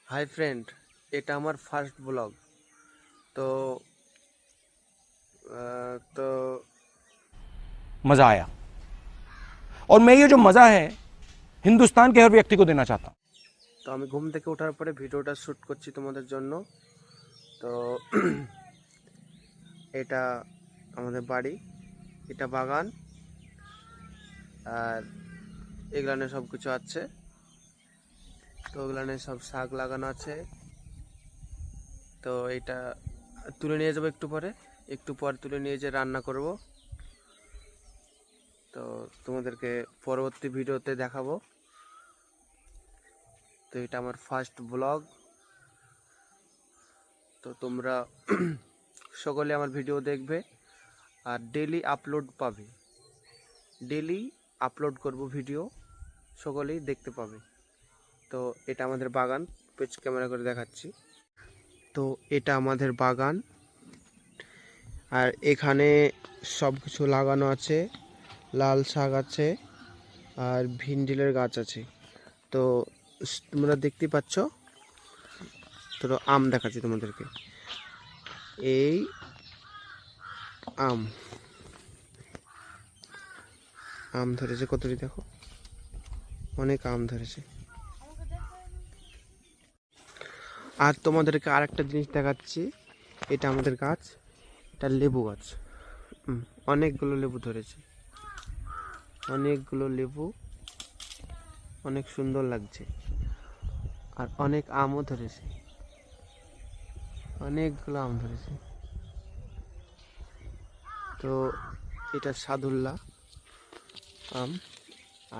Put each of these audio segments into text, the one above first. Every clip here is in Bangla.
हाय फ्रेंड, এটা আমার ফার্স্ট ব্লগ। তো তো मजा आया। और मैं ये जो मजा है हिंदुस्तान के हर व्यक्ति को देना चाहता हूं। তো আমি ঘুম থেকে ওঠার পরে ভিডিওটা শ্যুট করছি তোমাদের জন্য। তো এটা আমাদের বাড়ি, এটা বাগান, আর এগুলানে সব কিছু আছে। তো ওগুলানে সব শাক লাগানো আছে। তো এটা তুলে নিয়ে যাবো একটু পর তুলে নিয়ে যেয়ে রান্না করব। তো তোমাদেরকে পরবর্তী ভিডিওতে দেখাবো। তো এটা আমার ফার্স্ট ব্লগ। তো তোমরা সকলে আমার ভিডিও দেখবে আর ডেলি আপলোড পাবে। ডেলি আপলোড করব ভিডিও, সকলেই দেখতে পাবে। তো এটা আমাদের বাগান, পেছ ক্যামেরা করে দেখাচ্ছি। তো এটা আমাদের বাগান, আর এখানে সব কিছু লাগানো আছে। লাল শাক আছে আর ভিন্ডিলের গাছ আছে। তো তোমরা দেখতে পাচ্ছ। তো আম দেখাচ্ছি তোমাদেরকে। এই আম আম ধরেছে কতটি, দেখো অনেক আম ধরেছে। আর তোমাদেরকে আরেকটা জিনিস দেখাচ্ছি। এটা আমাদের গাছ, এটা লেবু গাছ। অনেকগুলো লেবু ধরেছে, অনেকগুলো লেবু, অনেক সুন্দর লাগছে। আর অনেক আমও ধরেছে, অনেকগুলো আম ধরেছে। তো এটা সাদুল্লা আম,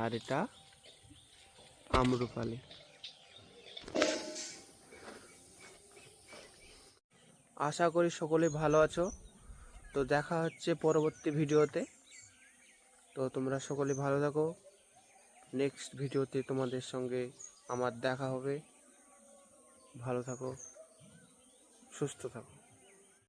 আর এটা আম্রপালি। আশা করি সকলে ভালো আছো। তো দেখা হচ্ছে পরবর্তী ভিডিওতে। তো তোমরা সকলে ভালো থাকো। নেক্সট ভিডিওতে তোমাদের সঙ্গে আমার দেখা হবে। ভালো থাকো, সুস্থ থাকো।